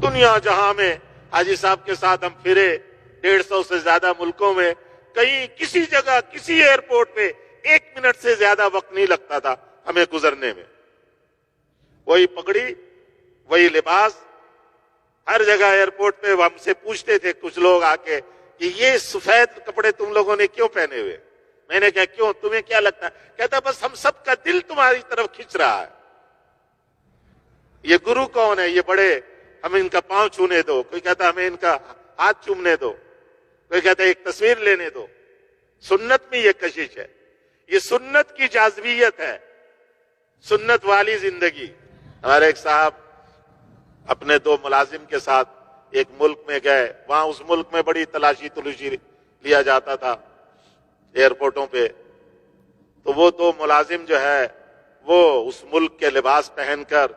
دنیا جہاں میں حاجی صاحب کے ساتھ ہم پھرے 150 سے زیادہ ملکوں میں، کہیں کسی جگہ کسی ایئرپورٹ پہ 1 منٹ سے زیادہ وقت نہیں لگتا تھا ہمیں گزرنے میں. وہی پگڑی، وہی لباس، ہر جگہ ایئرپورٹ پہ ہم سے پوچھتے تھے کچھ لوگ آ کے کہ یہ سفید کپڑے تم لوگوں نے کیوں پہنے ہوئے؟ میں نے کہا کیوں، تمہیں کیا لگتا ہے؟ کہتا بس ہم سب کا دل تمہاری طرف کھنچ رہا ہے. یہ گرو کون ہے؟ یہ بڑے، ہمیں ان کا پاؤں چھونے دو، کوئی کہتا ہمیں ان کا ہاتھ چومنے دو، کوئی کہتا ایک تصویر لینے دو. سنت میں یہ کشش ہے، یہ سنت کی جاذبیت ہے، سنت والی زندگی. ہمارے ایک صاحب اپنے 2 ملازم کے ساتھ ایک ملک میں گئے، وہاں اس ملک میں بڑی تلاشی لیا جاتا تھا ایئرپورٹوں پہ. تو وہ 2 ملازم جو ہے وہ اس ملک کے لباس پہن کر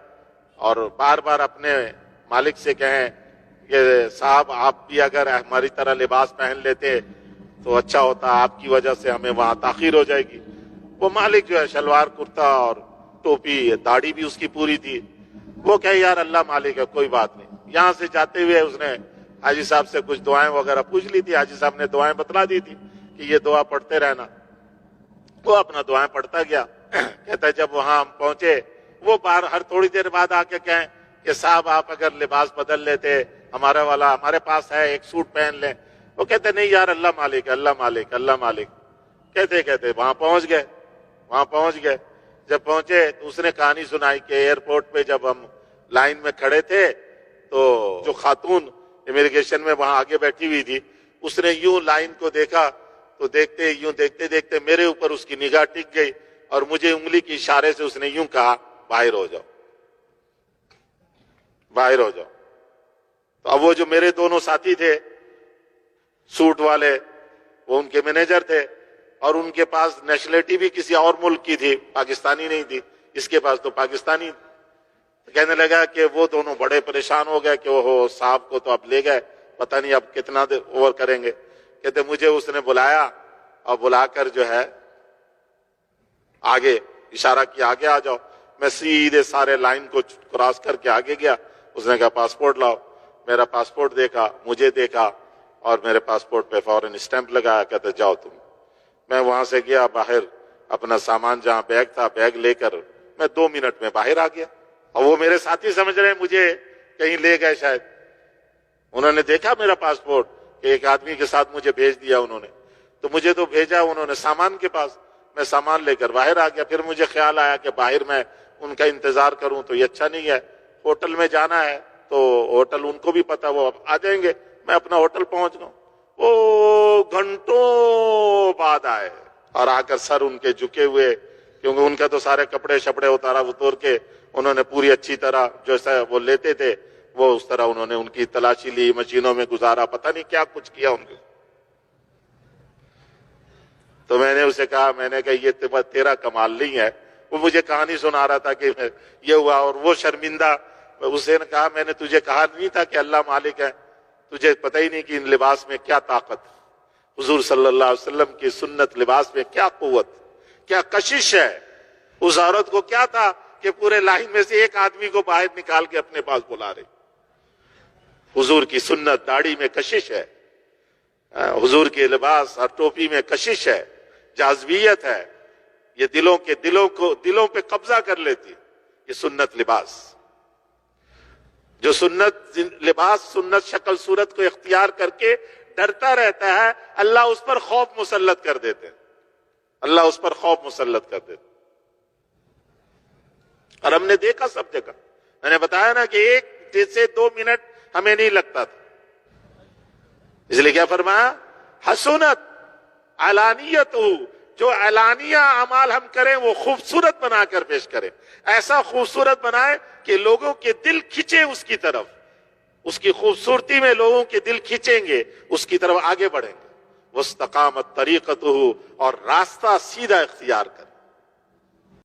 اور بار بار اپنے مالک سے کہیں کہ صاحب آپ بھی اگر ہماری طرح لباس پہن لیتے تو اچھا ہوتا، آپ کی وجہ سے ہمیں وہاں تاخیر ہو جائے گی. وہ مالک جو ہے شلوار کرتا اور ٹوپی، داڑھی بھی اس کی پوری تھی. وہ کہے یار اللہ مالک ہے، کوئی بات نہیں. یہاں سے جاتے ہوئے اس نے حاجی صاحب سے کچھ دعائیں وغیرہ پوچھ لی تھی. حاجی صاحب نے دعائیں بتلا دی تھی کہ یہ دعا پڑھتے رہنا. وہ اپنا دعائیں پڑھتا گیا. کہتا ہے جب وہاں ہم پہنچے، وہ ہر تھوڑی دیر بعد آ کے کہیں کہ صاحب آپ اگر لباس بدل لیتے، ہمارا والا ہمارے پاس ہے، ایک سوٹ پہن لیں. وہ کہتے نہیں یار اللہ مالک ہے، اللہ مالک، اللہ مالک. کہتے وہاں پہنچ گئے. جب پہنچے تو اس نے کہانی سنائی کہ ایئرپورٹ پہ جب ہم لائن میں کھڑے تھے تو جو خاتون امیگریشن میں وہاں آگے بیٹھی ہوئی تھی، اس نے یوں لائن کو دیکھا تو دیکھتے میرے اوپر اس کی نگاہ ٹک گئی اور مجھے انگلی کی اشارے سے اس نے یوں کہا باہر ہو جاؤ. تو اب وہ جو میرے دونوں ساتھی تھے سوٹ والے، وہ ان کے مینیجر تھے اور ان کے پاس نیشنلٹی بھی کسی اور ملک کی تھی، پاکستانی نہیں تھی. اس کے پاس تو پاکستانی. کہنے لگا کہ وہ دونوں بڑے پریشان ہو گئے کہ وہ صاحب کو تو اب لے گئے، پتہ نہیں اب کتنا دیر اوور کریں گے. کہتے مجھے اس نے بلایا اور بلا کر جو ہے آگے اشارہ کیا آگے آ جاؤ. میں سیدھے سارے لائن کو کراس کر کے آگے گیا. اس نے کہا پاسپورٹ لاؤ. میرا پاسپورٹ دیکھا، مجھے دیکھا اور میرے پاسپورٹ پہ فوراً اسٹیمپ لگایا. کہتے جاؤ تم. میں وہاں سے گیا باہر، اپنا سامان جہاں بیگ تھا بیگ لے کر میں 2 منٹ میں باہر آ گیا. اور وہ میرے ساتھی سمجھ رہے ہیں مجھے کہیں لے گئے شاید. انہوں نے دیکھا میرا پاسپورٹ کہ ایک آدمی کے ساتھ مجھے بھیج دیا انہوں نے، تو مجھے تو بھیجا انہوں نے سامان کے پاس. میں سامان لے کر باہر آ گیا. پھر مجھے خیال آیا کہ باہر میں ان کا انتظار کروں تو یہ اچھا نہیں ہے. ہوٹل میں جانا ہے تو ہوٹل ان کو بھی پتا، وہ آ جائیں گے. میں اپنا ہوٹل پہنچ گیا. وہ گھنٹوں بعد آئے اور آ کر سر ان کے جھکے ہوئے، کیونکہ ان کا تو سارے کپڑے شپڑے اتور کے انہوں نے پوری اچھی طرح جیسا وہ لیتے تھے وہ اس طرح انہوں نے ان کی تلاشی لی، مشینوں میں گزارا، پتہ نہیں کیا کچھ کیا ان کو. تو میں نے اسے کہا، میں نے کہا یہ تیرا کمال نہیں ہے. وہ مجھے کہانی سنا رہا تھا کہ یہ ہوا اور وہ شرمندہ. اسے نے کہا میں نے تجھے کہا نہیں تھا کہ اللہ مالک ہے؟ تجھے پتہ ہی نہیں کہ ان لباس میں کیا طاقت، حضور صلی اللہ علیہ وسلم کی سنت لباس میں کیا قوت، کیا کشش ہے. اس عورت کو کیا تھا کہ پورے لائن میں سے ایک آدمی کو باہر نکال کے اپنے پاس بلا رہے. حضور کی سنت داڑھی میں کشش ہے، حضور کے لباس اور ٹوپی میں کشش ہے، جاذبیت ہے. یہ دلوں پہ قبضہ کر لیتی یہ سنت لباس. جو سنت لباس سنت شکل صورت کو اختیار کر کے ڈرتا رہتا ہے، اللہ اس پر خوف مسلط کر دیتے ہیں. اللہ اس پر خوف مسلط کر دیتے. اور ہم نے دیکھا سب جگہ. میں نے بتایا نا کہ 1 سے 2 منٹ ہمیں نہیں لگتا تھا. اس لیے کیا فرمایا؟ حسنت علانیت، جو اعلانیہ اعمال ہم کریں وہ خوبصورت بنا کر پیش کریں. ایسا خوبصورت بنائے کہ لوگوں کے دل کھنچے اس کی طرف. اس کی خوبصورتی میں لوگوں کے دل کھنچیں گے، اس کی طرف آگے بڑھیں گے. واستقامت طریقتہ، اور راستہ سیدھا اختیار کریں.